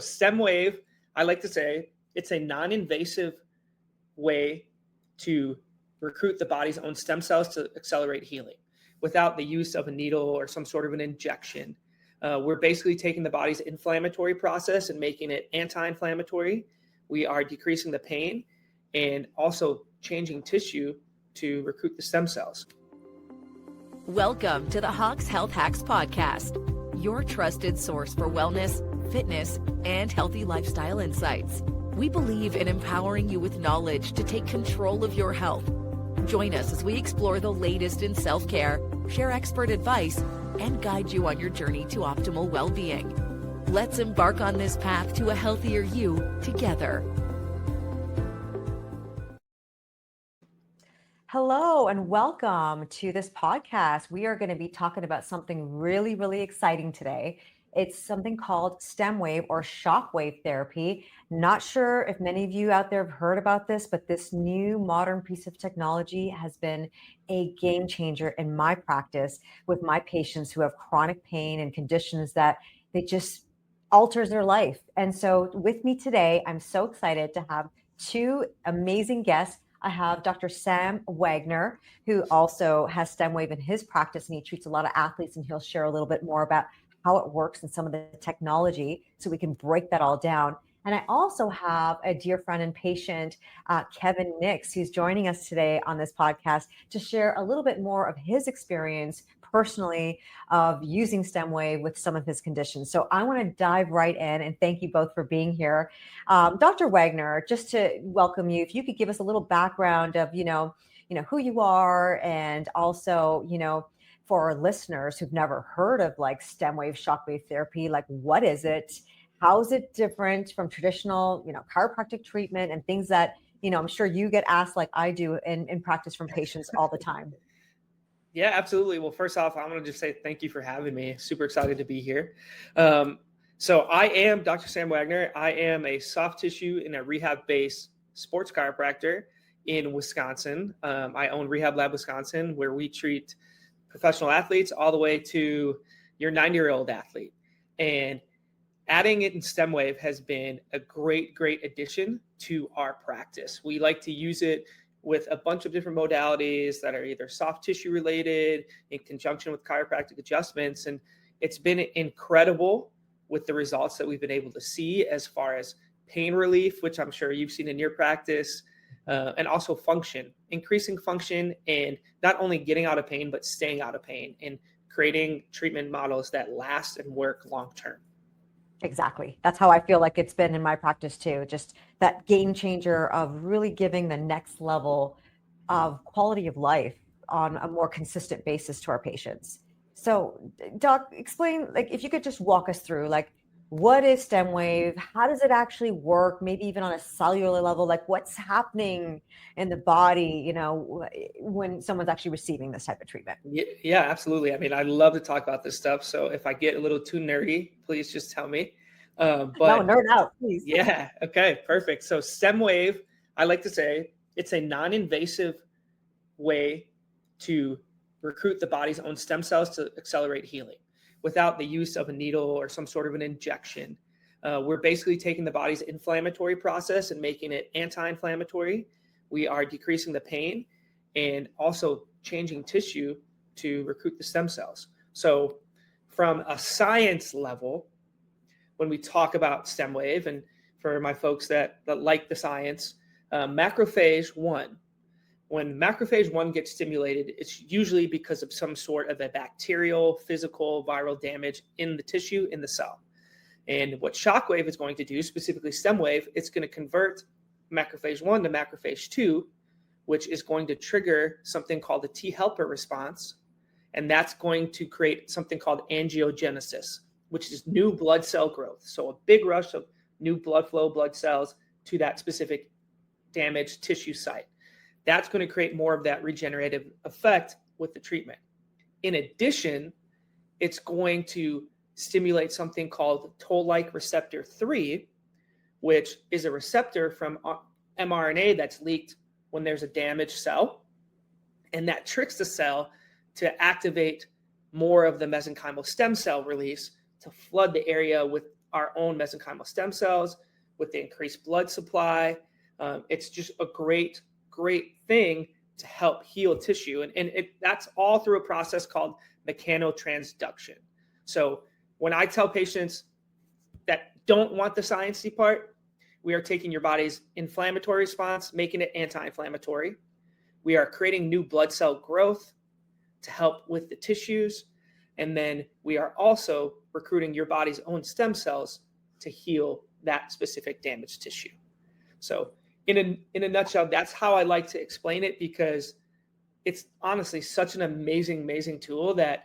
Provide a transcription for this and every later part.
StemWave, I like to say, it's a non-invasive way to recruit the body's own stem cells to accelerate healing without the use of a needle or some sort of an injection. We're basically taking the body's inflammatory process and making it anti-inflammatory. We are decreasing the pain and also changing tissue to recruit the stem cells. Welcome to the Haque's Health Hacks Podcast, your trusted source for wellness, fitness, and healthy lifestyle insights. We believe in empowering you with knowledge to take control of your health. Join us as we explore the latest in self-care, share expert advice, and guide you on your journey to optimal well-being. Let's embark on this path to a healthier you together. Hello and welcome to this podcast. We are going to be talking about something really, really exciting today. It's something called StemWave or Shockwave Therapy. Not sure if many of you out there have heard about this, but this new modern piece of technology has been a game changer in my practice with my patients who have chronic pain and conditions that they just alters their life. And so with me today, I'm so excited to have two amazing guests. I have Dr. Sam Wagner, who also has StemWave in his practice, and he treats a lot of athletes, and he'll share a little bit more about how it works and some of the technology so we can break that all down. And I also have a dear friend and patient, Kevin Nix, who's joining us today on this podcast to share a little bit more of his experience personally of using StemWave with some of his conditions. So I want to dive right in and thank you both for being here. Dr. Wagner, just to welcome you, if you could give us a little background of, who you are, and also, for our listeners who've never heard of like StemWave shockwave therapy, like what is it? How is it different from traditional, chiropractic treatment and things that, I'm sure you get asked like I do in practice from patients all the time. Yeah, absolutely. Well, first off, I want to just say thank you for having me. Super excited to be here. So I am Dr. Sam Wagner. I am a soft tissue and a rehab-based sports chiropractor in Wisconsin. I own Rehab Lab Wisconsin, where we treat professional athletes all the way to your 90-year-old athlete. And adding it in StemWave has been a great addition to our practice. We like to use it with a bunch of different modalities that are either soft tissue related in conjunction with chiropractic adjustments. And it's been incredible with the results that we've been able to see as far as pain relief, which I'm sure you've seen in your practice, and also function, increasing function, and not only getting out of pain, but staying out of pain and creating treatment models that last and work long-term. Exactly. That's how I feel like it's been in my practice too. Just that game changer of really giving the next level of quality of life on a more consistent basis to our patients. So Doc, explain, like, if you could just walk us through, like, what is StemWave? How does it actually work? Maybe even on a cellular level, like what's happening in the body, when someone's actually receiving this type of treatment? Yeah, absolutely. I mean, I love to talk about this stuff. So if I get a little too nerdy, please just tell me. No, nerd out, please. Yeah. Okay, perfect. So StemWave, I like to say, it's a non-invasive way to recruit the body's own stem cells to accelerate healing without the use of a needle or some sort of an injection. We're basically taking the body's inflammatory process and making it anti-inflammatory. We are decreasing the pain and also changing tissue to recruit the stem cells. So from a science level, when we talk about StemWave, and for my folks that like the science, macrophage 1, when macrophage 1 gets stimulated, it's usually because of some sort of a bacterial, physical, viral damage in the tissue, in the cell. And what Shockwave is going to do, specifically StemWave, it's going to convert macrophage 1 to macrophage 2, which is going to trigger something called the T helper response. And that's going to create something called angiogenesis, which is new blood cell growth. So a big rush of new blood flow, blood cells to that specific damaged tissue site. That's going to create more of that regenerative effect with the treatment. In addition, it's going to stimulate something called toll-like receptor 3, which is a receptor from mRNA that's leaked when there's a damaged cell. And that tricks the cell to activate more of the mesenchymal stem cell release to flood the area with our own mesenchymal stem cells with the increased blood supply. It's just a great thing to help heal tissue. And that's all through a process called mechanotransduction. So when I tell patients that don't want the sciencey part, we are taking your body's inflammatory response, making it anti-inflammatory. We are creating new blood cell growth to help with the tissues. And then we are also recruiting your body's own stem cells to heal that specific damaged tissue. So in a nutshell, that's how I like to explain it, because it's honestly such an amazing tool that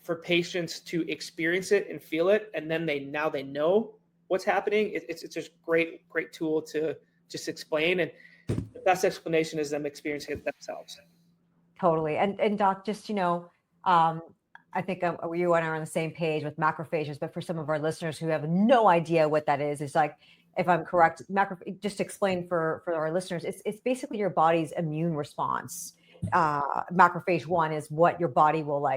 for patients to experience it and feel it, and then they know what's happening. It's just great tool to just explain. And the best explanation is them experiencing it themselves. Totally. And Doc, just, I think you and I are on the same page with macrophages, but for some of our listeners who have no idea what that is, it's like, if I'm correct, just explain for our listeners, it's basically your body's immune response. Macrophage 1 is what your body will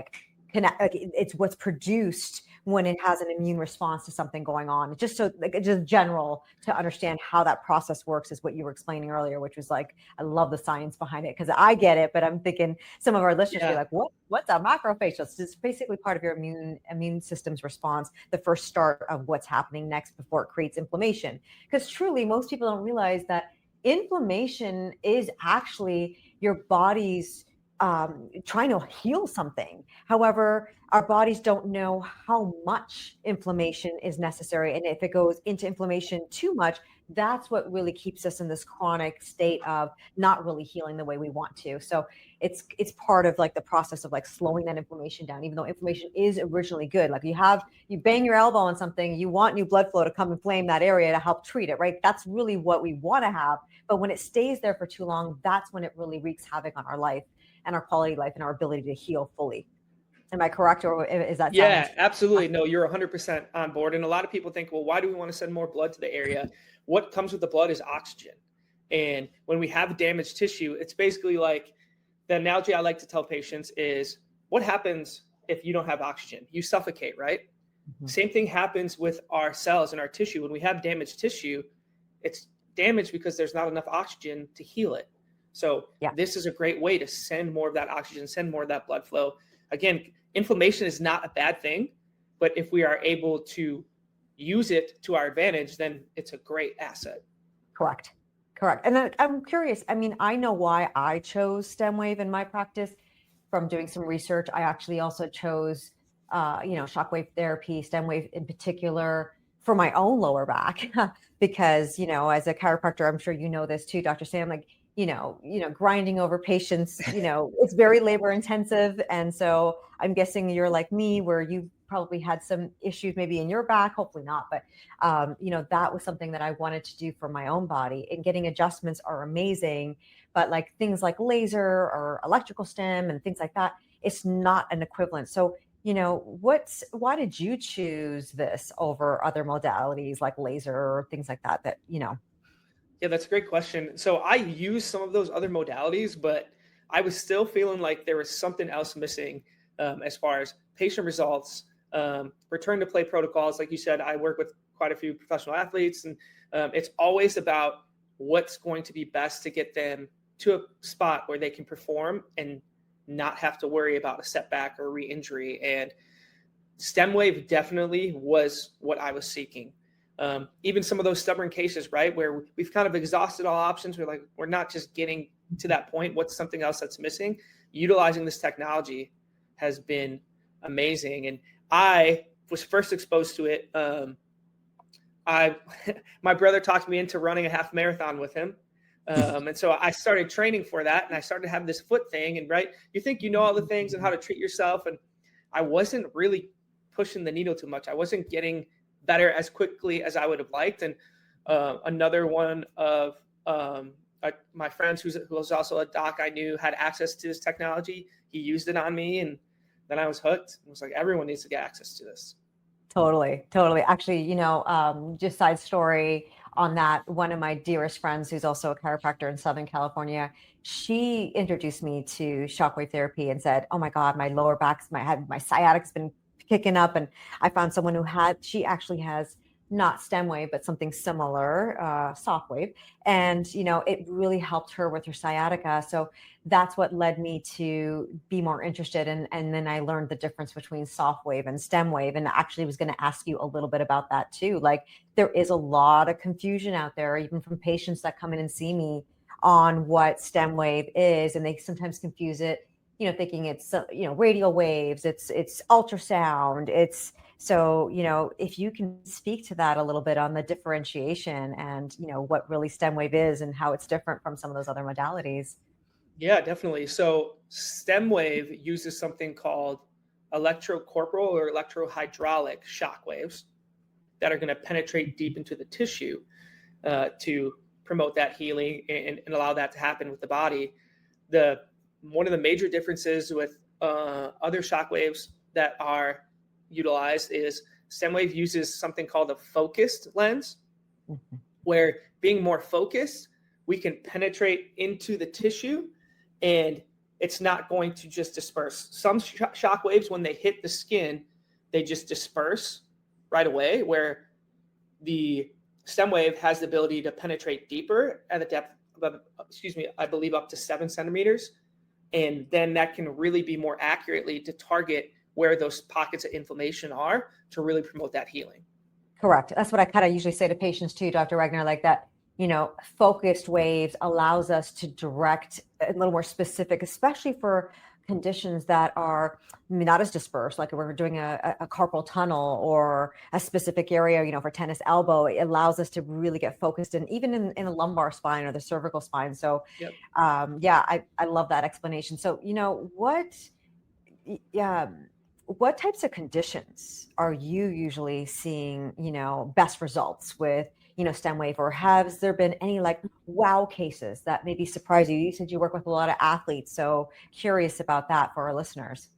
connect. It's what's produced when it has an immune response to something going on. Just so just general to understand how that process works is what you were explaining earlier, which was I love the science behind it, because I get it, but I'm thinking some of our listeners be like, what's a macrophage? It's basically part of your immune system's response, the first start of what's happening next before it creates inflammation. Because truly, most people don't realize that inflammation is actually your body's trying to heal something. However, our bodies don't know how much inflammation is necessary. And if it goes into inflammation too much, that's what really keeps us in this chronic state of not really healing the way we want to. So it's part of the process of slowing that inflammation down, even though inflammation is originally good. You bang your elbow on something, you want new blood flow to come inflame that area to help treat it, right? That's really what we want to have. But when it stays there for too long, that's when it really wreaks havoc on our life and our quality of life and our ability to heal fully. Am I correct, or is that? Yeah, absolutely. No, you're 100% on board. And a lot of people think, well, why do we want to send more blood to the area? What comes with the blood is oxygen. And when we have damaged tissue, it's basically the analogy I like to tell patients is, what happens if you don't have oxygen? You suffocate, right? Mm-hmm. Same thing happens with our cells and our tissue. When we have damaged tissue, it's damaged because there's not enough oxygen to heal it. So This is a great way to send more of that oxygen, send more of that blood flow. Again, inflammation is not a bad thing, but if we are able to use it to our advantage, then it's a great asset. Correct. And then I'm curious, I know why I chose StemWave in my practice from doing some research. I actually also chose, Shockwave Therapy, StemWave in particular, for my own lower back, because, as a chiropractor, I'm sure you know this too, Dr. Sam, grinding over patients, it's very labor intensive. And so I'm guessing you're like me, where you probably had some issues maybe in your back, hopefully not, but that was something that I wanted to do for my own body. And getting adjustments are amazing, but things like laser or electrical stim and things like that, it's not an equivalent. So why did you choose this over other modalities like laser or things like that? Yeah, that's a great question. So I used some of those other modalities, but I was still feeling like there was something else missing as far as patient results, return to play protocols. Like you said, I work with quite a few professional athletes, and it's always about what's going to be best to get them to a spot where they can perform and not have to worry about a setback or re-injury. And StemWave definitely was what I was seeking. Even some of those stubborn cases, right, where we've kind of exhausted all options. We're not just getting to that point. What's something else that's missing? Utilizing this technology has been amazing. And I was first exposed to it. My brother talked me into running a half marathon with him. And so I started training for that, and I started to have this foot thing. And right, you think you know all the things and how to treat yourself. And I wasn't really pushing the needle too much. I wasn't getting better as quickly as I would have liked. And another one of my friends who was also a doc I knew had access to this technology. He used it on me, and then I was hooked. It was everyone needs to get access to this. Totally. Actually, just side story on that. One of my dearest friends, who's also a chiropractor in Southern California, she introduced me to Shockwave Therapy and said, "Oh my God, my lower back's my sciatic's been kicking up." And I found someone she actually has not stem wave, but something similar, Shockwave. And, it really helped her with her sciatica. So that's what led me to be more interested. And then I learned the difference between soft wave and stem wave. And actually was going to ask you a little bit about that too. Like, there is a lot of confusion out there, even from patients that come in and see me, on what stem wave is. And they sometimes confuse it, thinking it's, radial waves, it's ultrasound, if you can speak to that a little bit on the differentiation and, what really stem wave is and how it's different from some of those other modalities. Yeah, definitely. So stem wave uses something called electrocorporal or electrohydraulic shock waves that are going to penetrate deep into the tissue to promote that healing and allow that to happen with the body. One of the major differences with other shock waves that are utilized is stem wave uses something called a focused lens, where being more focused, we can penetrate into the tissue and it's not going to just disperse. Some shock waves, when they hit the skin, they just disperse right away, where the stem wave has the ability to penetrate deeper at a depth of, I believe up to 7 centimeters. And then that can really be more accurately to target where those pockets of inflammation are to really promote that healing. Correct. That's what I kind of usually say to patients too, Dr. Wagner, like that, focused waves allows us to direct a little more specific, especially for conditions that are not as dispersed, like we're doing a carpal tunnel or a specific area, for tennis elbow. It allows us to really get focused in, even in a lumbar spine or the cervical spine. So, Yep. I love that explanation. So, what types of conditions are you usually seeing, best results with, stem wave, or has there been any like wow cases that maybe surprise you? You said you work with a lot of athletes, so curious about that for our listeners.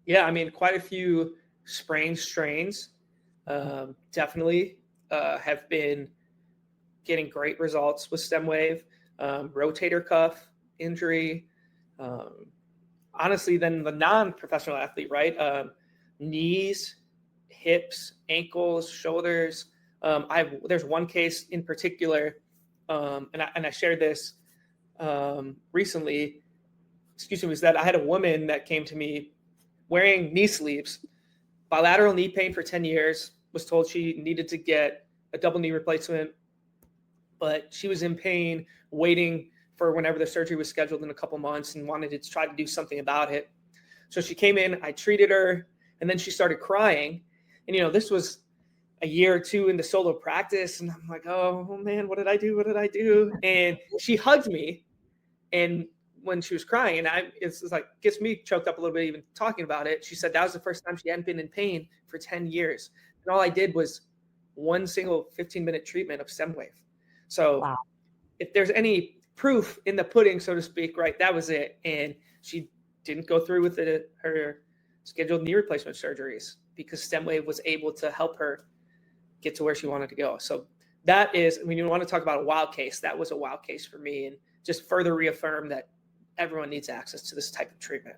Yeah, I mean, quite a few sprain strains definitely have been getting great results with stem wave, rotator cuff injury. Honestly, then the non-professional athlete, right? Knees, hips, ankles, shoulders. There's one case in particular, and I shared this recently. Was that I had a woman that came to me wearing knee sleeves, bilateral knee pain for 10 years, was told she needed to get a double knee replacement, but she was in pain, waiting for whenever the surgery was scheduled in a couple months, and wanted to try to do something about it. So she came in, I treated her, and then she started crying. And, this was a year or two into solo practice. And I'm like, oh man, what did I do? And she hugged me. And when she was crying, and it's like, gets me choked up a little bit even talking about it. She said that was the first time she hadn't been in pain for 10 years. And all I did was one single 15-minute treatment of stem wave. So Wow. If there's any proof in the pudding, so to speak, right, that was it. And she didn't go through with her scheduled knee replacement surgeries because stem wave was able to help her get to where she wanted to go. So that is, you want to talk about a wild case. That was a wild case for me, and just further reaffirm that everyone needs access to this type of treatment.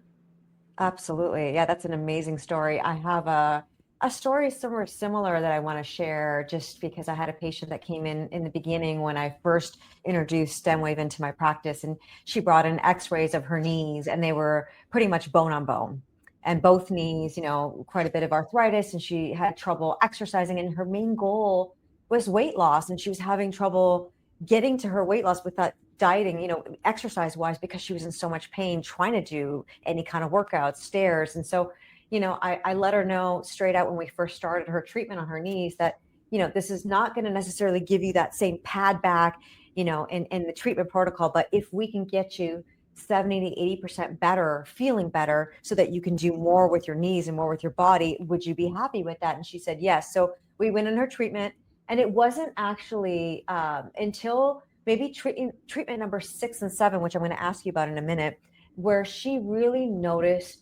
Absolutely. Yeah, that's an amazing story. I have a story somewhere similar that I want to share, just because I had a patient that came in the beginning when I first introduced stem wave into my practice, and she brought in x-rays of her knees, and they were pretty much bone on bone. And both knees, quite a bit of arthritis, and she had trouble exercising, and her main goal was weight loss, and she was having trouble getting to her weight loss with that dieting, exercise wise, because she was in so much pain trying to do any kind of workouts, stairs. And so, I let her know straight out when we first started her treatment on her knees that, this is not going to necessarily give you that same pad back, in the treatment protocol. But if we can get you 70 to 80% better, feeling better, so that you can do more with your knees and more with your body, would you be happy with that? And she said yes. So we went in her treatment, and it wasn't actually until maybe treatment number 6 and 7, which I'm going to ask you about in a minute, where she really noticed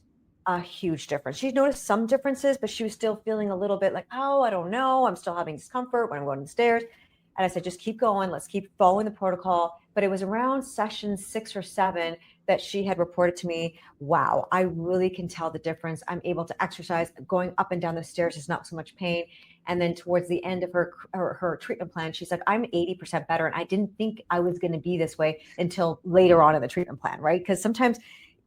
a huge difference. She noticed some differences, but she was still feeling a little bit like, oh, I don't know, I'm still having discomfort when I'm going upstairs. And I said, just keep going. Let's keep following the protocol. But it was around session 6 or 7 that she had reported to me, wow, I really can tell the difference. I'm able to exercise. Going up and down the stairs is not so much pain. And then towards the end of her treatment plan, she's like, I'm 80% better. And I didn't think I was going to be this way until later on in the treatment plan, right? Because sometimes,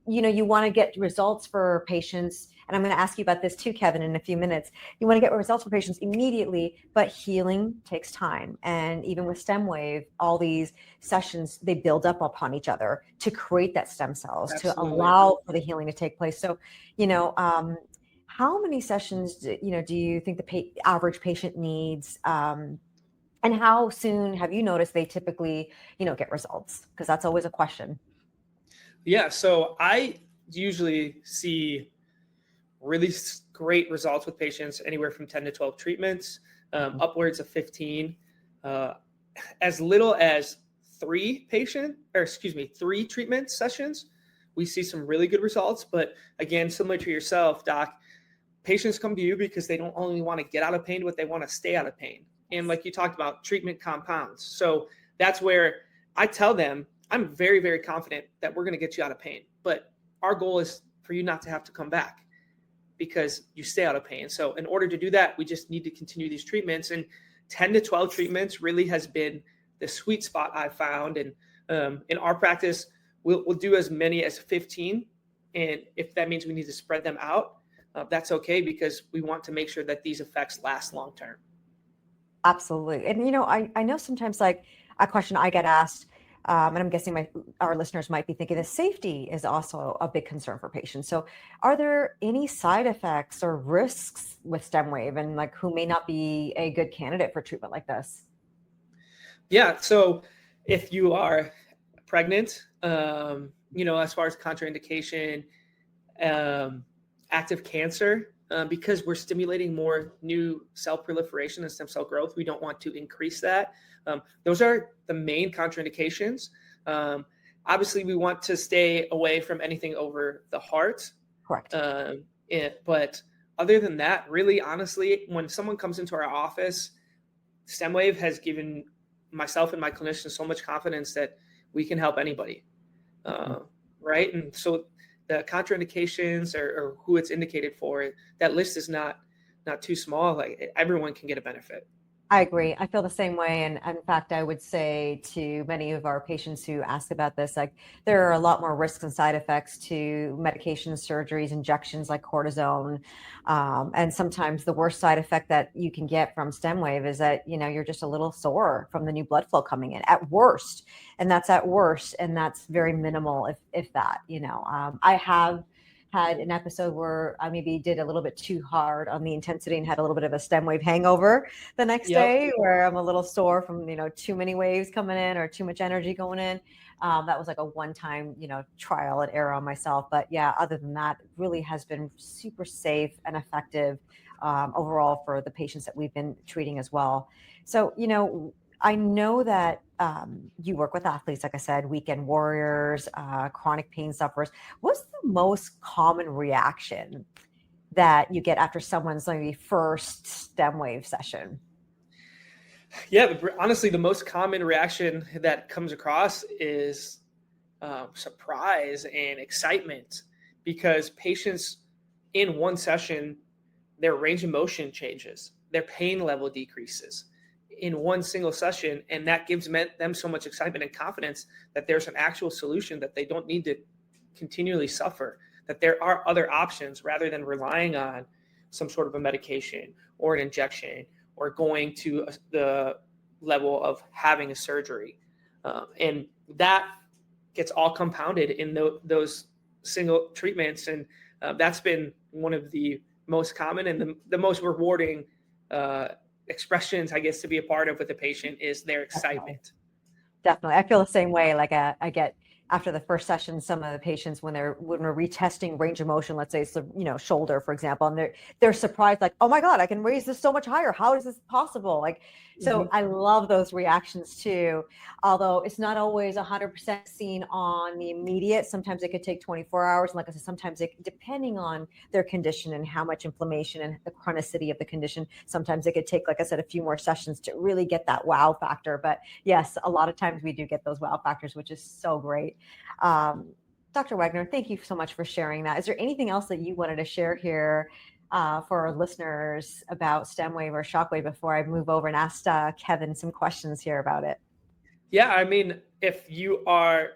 you want to get results for patients. And I'm going to ask you about this too, Kevin, in a few minutes. You want to get results for patients immediately, but healing takes time. And even with stem wave, all these sessions, they build up upon each other to create that stem cells, to allow for the healing to take place. So, how many sessions, do you think the average patient needs? And how soon have you noticed they typically, get results? Because that's always a question. Yeah, so I usually see really great results with patients anywhere from 10 to 12 treatments, upwards of 15, as little as 3 treatment sessions. We see some really good results. But again, similar to yourself, Doc, patients come to you because they don't only want to get out of pain, but they want to stay out of pain. And like you talked about, treatment compounds. So that's where I tell them, I'm very, very confident that we're going to get you out of pain. But our goal is for you not to have to come back because you stay out of pain. So in order to do that, we just need to continue these treatments. And 10 to 12 treatments really has been the sweet spot I've found. And in our practice, we'll do as many as 15. And if that means we need to spread them out, that's okay, because we want to make sure that these effects last long term. Absolutely. And, I know sometimes, like, a question I get asked, and I'm guessing our listeners might be thinking, the safety is also a big concern for patients. So are there any side effects or risks with stem wave, and like who may not be a good candidate for treatment like this? Yeah. So if you are pregnant, as far as contraindication, active cancer, because we're stimulating more new cell proliferation and stem cell growth, we don't want to increase that. Those are the main contraindications. Obviously, we want to stay away from anything over the heart. Correct. But other than that, really, honestly, when someone comes into our office, StemWave has given myself and my clinicians so much confidence that we can help anybody, right? And so the contraindications or who it's indicated for, that list is not too small. Like, everyone can get a benefit. I agree. I feel the same way. And in fact, I would say to many of our patients who ask about this, like, there are a lot more risks and side effects to medications, surgeries, injections like cortisone. And sometimes the worst side effect that you can get from stem wave is that, you're just a little sore from the new blood flow coming in at worst. And that's at worst. And that's very minimal, if that, I have had an episode where I maybe did a little bit too hard on the intensity and had a little bit of a stem wave hangover the next day, where I'm a little sore from, too many waves coming in or too much energy going in. That was like a one-time, trial and error on myself. But yeah, other than that, it really has been super safe and effective overall for the patients that we've been treating as well. So, I know that you work with athletes, like I said, weekend warriors, chronic pain sufferers. What's the most common reaction that you get after someone's maybe first stem wave session? Yeah, honestly, the most common reaction that comes across is surprise and excitement, because patients in one session, their range of motion changes, their pain level decreases in one single session. And that gives them so much excitement and confidence that there's an actual solution, that they don't need to continually suffer, that there are other options rather than relying on some sort of a medication or an injection or going to the level of having a surgery. And that gets all compounded in those single treatments. And that's been one of the most common and the most rewarding expressions, I guess, to be a part of with the patient, is their excitement. Definitely. I feel the same way. Like, I get after the first session, some of the patients, when we're retesting range of motion, let's say it's the shoulder, for example, and they're surprised, like, oh my God, I can raise this so much higher. How is this possible? Like, so I love those reactions too. Although it's not always 100% seen on the immediate. Sometimes it could take 24 hours. And like I said, sometimes depending on their condition and how much inflammation and the chronicity of the condition, sometimes it could take, like I said, a few more sessions to really get that wow factor. But yes, a lot of times we do get those wow factors, which is so great. Dr. Wagner, thank you so much for sharing that. Is there anything else that you wanted to share here for our listeners about StemWave or Shockwave before I move over and ask Kevin some questions here about it? Yeah, I mean, if you are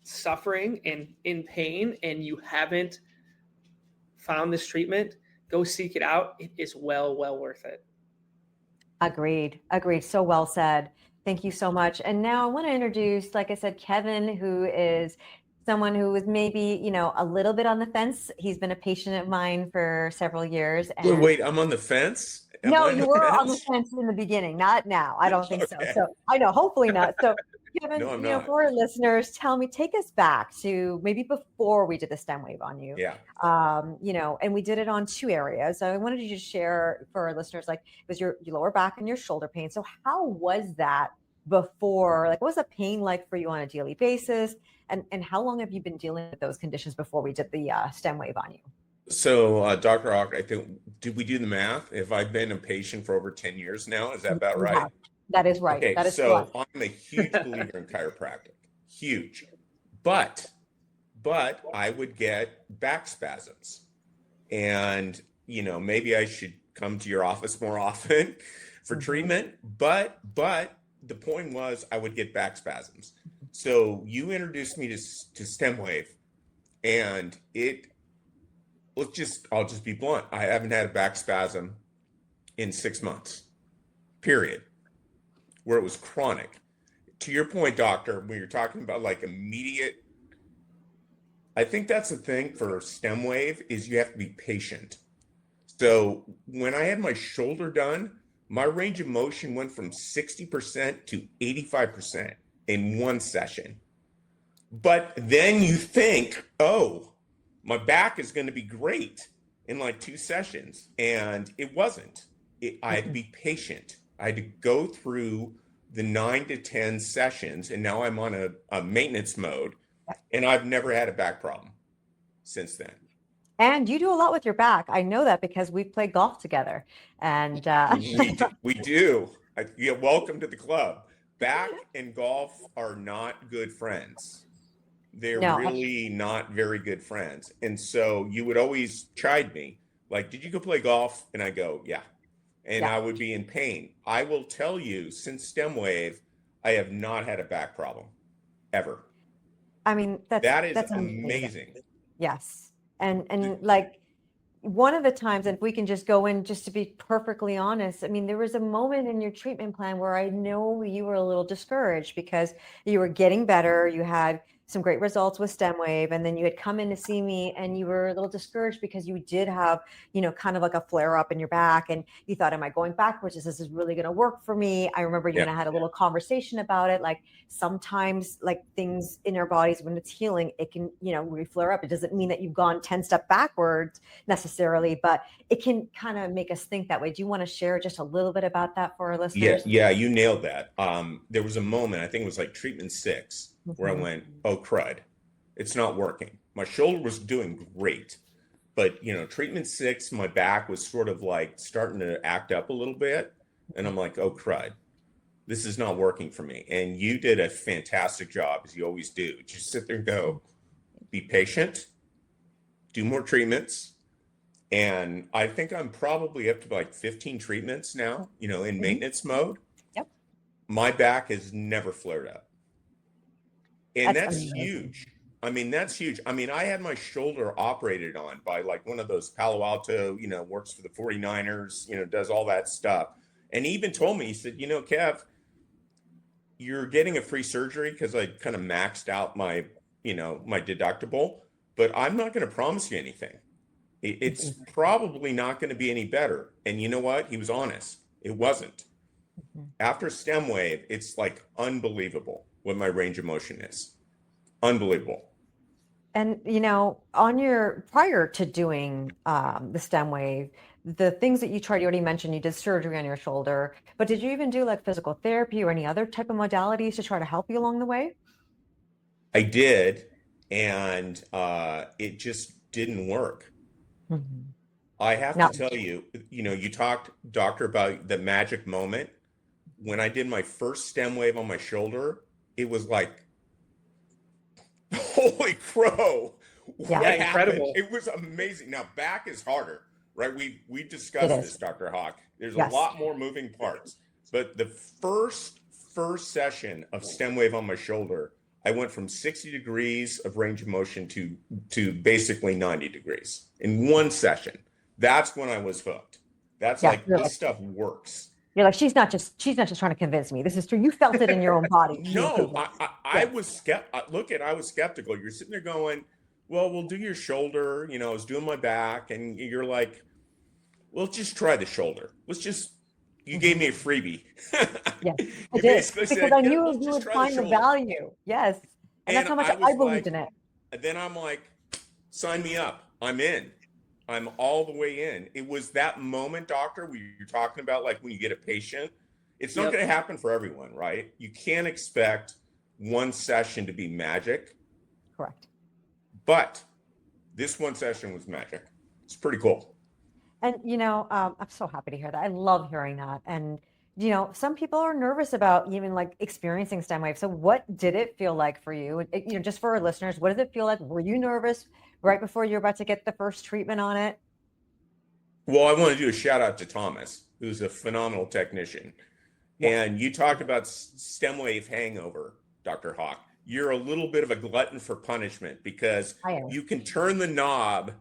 suffering and in pain and you haven't found this treatment, go seek it out. It is well worth it. Agreed. So well said. Thank you so much. And now I want to introduce, like I said, Kevin, who is someone who was maybe, a little bit on the fence. He's been a patient of mine for several years. And Wait, I'm on the fence? no, you were on the fence in the beginning, not now. I don't think Okay. so. So I know, hopefully not. So Kevin, No, I'm not. for our listeners, take us back to maybe before we did the stem wave on you. Yeah. And we did it on 2 areas. So I wanted you to share for our listeners, like, it was your lower back and your shoulder pain. So how was that before? Like, what was the pain like for you on a daily basis? And how long have you been dealing with those conditions before we did the stem wave on you? So, Dr. Haque, I think, did we do the math? If I've been a patient for over 10 years now, is that about right? Yeah, that is right. Okay, that is so correct. I'm a huge believer in chiropractic. Huge. But I would get back spasms. And, maybe I should come to your office more often for treatment. But the point was I would get back spasms. So you introduced me to stem wave, and I'll just be blunt. I haven't had a back spasm in 6 months, period, where it was chronic. To your point, doctor, when you're talking about like immediate, I think that's the thing for stem wave is you have to be patient. So when I had my shoulder done, my range of motion went from 60% to 85% in one session. But then you think, oh, my back is going to be great in like 2 sessions. And it wasn't. I had to be patient. I had to go through the 9 to 10 sessions. And now I'm on a maintenance mode. And I've never had a back problem since then. And you do a lot with your back. I know that because we play golf together. And we do. Yeah, welcome to the club. Back and golf are not good friends. They're really not very good friends. And so you would always chide me, like, did you go play golf? And I go, yeah. And I would be in pain. I will tell you, since stem wave, I have not had a back problem, ever. I mean, that's amazing. Yes. And like, one of the times, and if we can just go in just to be perfectly honest, I mean, there was a moment in your treatment plan where I know you were a little discouraged because you were getting better. You had some great results with stem wave, and then you had come in to see me and you were a little discouraged because you did have, kind of like a flare up in your back, and you thought, am I going backwards? Is this really going to work for me? I remember you and I had a little conversation about it. Like, sometimes, like, things in our bodies, when it's healing, it can, re-flare up. It doesn't mean that you've gone 10 steps backwards necessarily, but it can kind of make us think that way. Do you want to share just a little bit about that for our listeners? Yeah, you nailed that. There was a moment, I think it was like treatment 6, where I went, oh crud, it's not working. My shoulder was doing great, but treatment 6, my back was sort of like starting to act up a little bit, and I'm like, oh crud, this is not working for me. And you did a fantastic job, as you always do. Just sit there and go, be patient, do more treatments. And I think I'm probably up to like 15 treatments now, in maintenance mode. Yep. My back has never flared up. And that's amazing. huge. I mean, that's huge. I mean, I had my shoulder operated on by like one of those Palo Alto, works for the 49ers, does all that stuff. And he even told me, he said, Kev, you're getting a free surgery because I kind of maxed out my, my deductible, but I'm not going to promise you anything. It's probably not going to be any better. And you know what? He was honest. It wasn't. After stem wave, it's like unbelievable what my range of motion is. Unbelievable. And, on your, prior to doing the stem wave, the things that you tried, you already mentioned you did surgery on your shoulder, but did you even do like physical therapy or any other type of modalities to try to help you along the way? I did. And it just didn't work. I have to tell you, you talked, doctor, about the magic moment. When I did my first stem wave on my shoulder, it was like, holy crow. Yeah, incredible. It was amazing. Now, back is harder. right? We discussed It is. this, Dr. Haque. There's Yes. a lot more moving parts, but the first session of stem wave on my shoulder, I went from 60 degrees of range of motion to basically 90 degrees in one session. That's when I was hooked. That's Yeah, like, this stuff works. You're like, she's not just trying to convince me. This is true. You felt it in your own body. No, I was skeptical. You're sitting there going, well, we'll do your shoulder. I was doing my back, and you're like, well, just try the shoulder. You gave me a freebie. Yeah, You basically because said, I knew let's you just would try find the shoulder. value. Yes. And that's how much I believed in it. And then I'm like, sign me up. I'm in. I'm all the way in. It was that moment, doctor, where you're talking about, like, when you get a patient, it's not going to happen for everyone, right? You can't expect one session to be magic. Correct. But this one session was magic. It's pretty cool. And, I'm so happy to hear that. I love hearing that. And, some people are nervous about even like experiencing stem wave. So what did it feel like for you? Just for our listeners, what did it feel like? Were you nervous right before you were about to get the first treatment on it? Well, I want to do a shout out to Thomas, who's a phenomenal technician. Yes. And you talked about stem wave hangover, Dr. Haque. You're a little bit of a glutton for punishment because you can turn the knob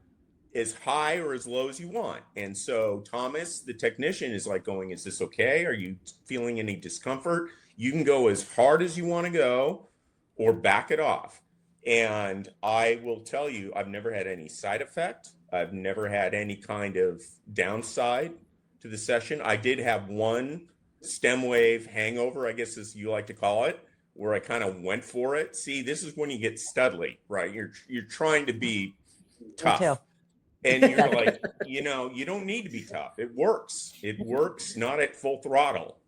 as high or as low as you want. And so Thomas, the technician, is like going, is this okay? Are you feeling any discomfort? You can go as hard as you want to go or back it off. And I will tell you, I've never had any side effect. I've never had any kind of downside to the session. I did have one stem wave hangover, I guess as you like to call it, where I kind of went for it. See, this is when you get studly, right? You're trying to be tough. And you're like, you don't need to be tough. It works. It works, not at full throttle.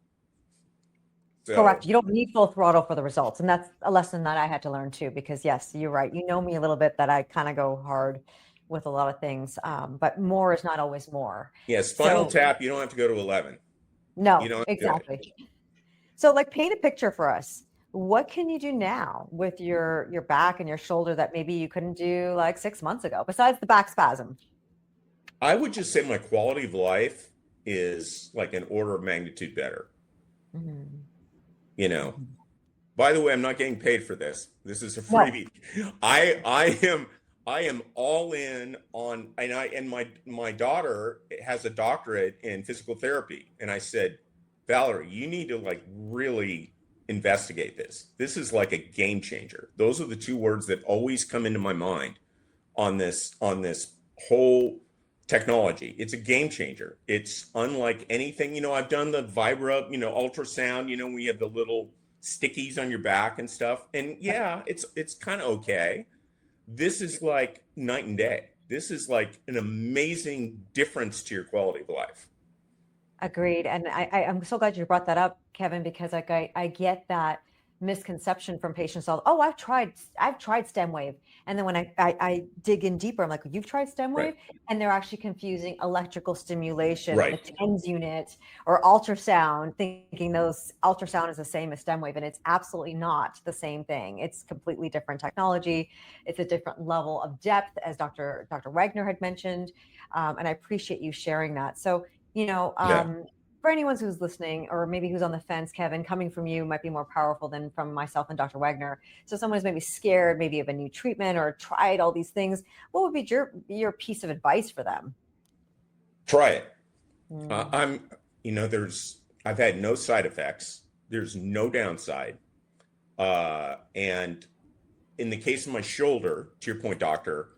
So, correct. You don't need full throttle for the results. And that's a lesson that I had to learn too, because yes, you're right. You know me a little bit that I kind of go hard with a lot of things. But more is not always more. Yeah, spinal tap, you don't have to go to 11. No, you don't exactly. So like paint a picture for us. What can you do now with your back and your shoulder that maybe you couldn't do like 6 months ago, besides the back spasm? I would just say my quality of life is like an order of magnitude better. Mm-hmm. By the way, I'm not getting paid for this. This is a freebie. No. I am all in on, and my daughter has a doctorate in physical therapy. And I said, Valerie, you need to like really investigate this. This is like a game changer. Those are the two words that always come into my mind on this whole technology. It's a game changer. It's unlike anything, I've done the Vibra, ultrasound, when you have the little stickies on your back and stuff. And yeah, it's kind of okay. This is like night and day. This is like an amazing difference to your quality of life. Agreed. And I'm so glad you brought that up, Kevin, because like I get that misconception from patients. I've tried stem wave. And then when I dig in deeper, I'm like, you've tried stem wave? Right. And they're actually confusing electrical stimulation, right, the TENS unit, or ultrasound, thinking those ultrasound is the same as stem wave. And it's absolutely not the same thing. It's completely different technology. It's a different level of depth, as Dr. Wagner had mentioned. And I appreciate you sharing that. So, for anyone who's listening, or maybe who's on the fence, Kevin, coming from you might be more powerful than from myself and Dr. Wagner. So someone who's maybe scared, maybe of a new treatment or tried all these things, what would be your piece of advice for them? Try it. I've had no side effects. There's no downside. And in the case of my shoulder, to your point, doctor,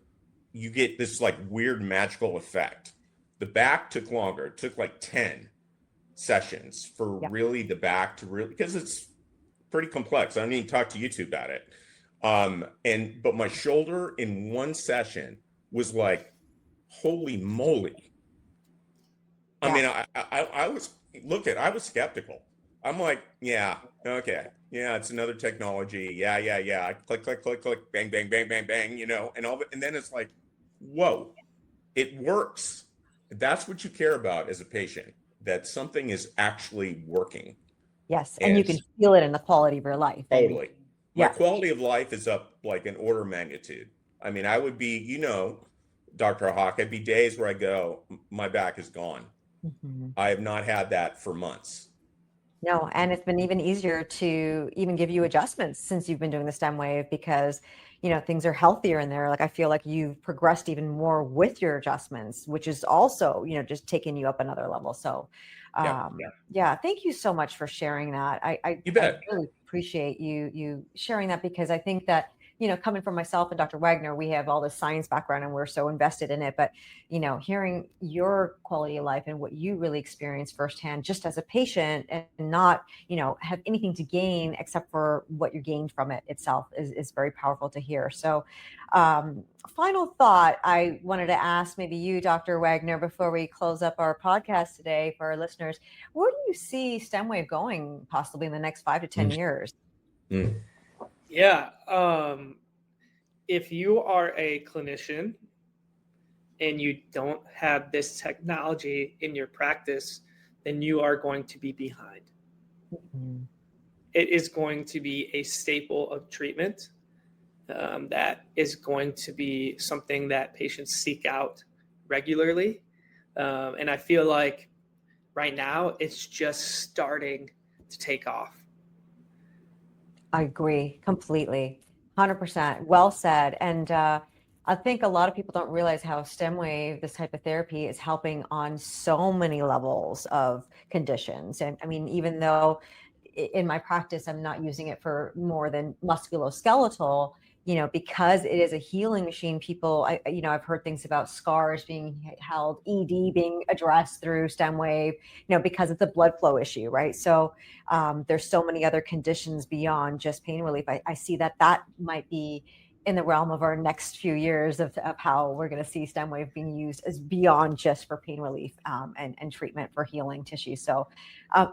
you get this like weird magical effect. The back took longer. It took like 10 sessions for really the back to really, because it's pretty complex. I don't need to talk to you two about it. But my shoulder in one session was like, holy moly. I mean, I was skeptical. I'm like, yeah, okay. Yeah, it's another technology. Yeah. Click, click, click, click, bang, bang, bang, bang, bang, and all and then it's like, whoa, it works. That's what you care about as a patient, that something is actually working. Yes, and you can feel it in the quality of your life. Totally. My quality of life is up like an order of magnitude. I mean, I would be, Dr. Haque, there'd be days where I go, my back is gone. Mhm. I have not had that for months. No, and it's been even easier to even give you adjustments since you've been doing the stem wave because, things are healthier in there. Like I feel like you've progressed even more with your adjustments, which is also, just taking you up another level. So, Yeah, yeah, thank you so much for sharing that. you I bet. really appreciate you sharing that because I think that, coming from myself and Dr. Wagner, we have all this science background and we're so invested in it. But hearing your quality of life and what you really experienced firsthand, just as a patient and not, have anything to gain except for what you gained from it itself is very powerful to hear. So, final thought I wanted to ask maybe you, Dr. Wagner, before we close up our podcast today for our listeners, where do you see stem wave going possibly in the next 5 to 10 years? Mm. Yeah. If you are a clinician and you don't have this technology in your practice, then you are going to be behind. Mhm. It is going to be a staple of treatment. That is going to be something that patients seek out regularly. And I feel like right now it's just starting to take off. I agree completely. 100%. Well said. And I think a lot of people don't realize how stem wave, this type of therapy, is helping on so many levels of conditions. And I mean, even though in my practice, I'm not using it for more than musculoskeletal, because it is a healing machine. People, I've heard things about scars being held, ED being addressed through stem wave, because it's a blood flow issue, right? So there's so many other conditions beyond just pain relief. I see that might be in the realm of our next few years of how we're going to see stem wave being used as beyond just for pain relief and treatment for healing tissue. So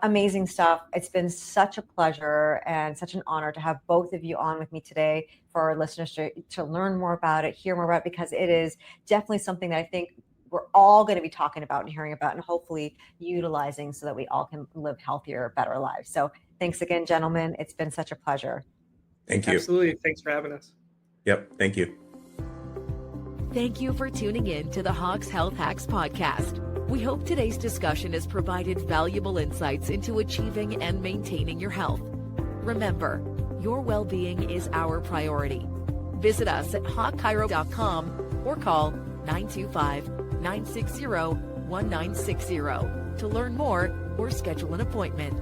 amazing stuff. It's been such a pleasure and such an honor to have both of you on with me today for our listeners to learn more about it, hear more about it, because it is definitely something that I think we're all going to be talking about and hearing about and hopefully utilizing so that we all can live healthier, better lives. So thanks again, gentlemen. It's been such a pleasure. Thank you. Absolutely. Thanks for having us. Yep. Thank you. Thank you for tuning in to the Haque's Health Hacks podcast. We hope today's discussion has provided valuable insights into achieving and maintaining your health. Remember, your well-being is our priority. Visit us at haquechiro.com or call 925-960-1960 to learn more or schedule an appointment.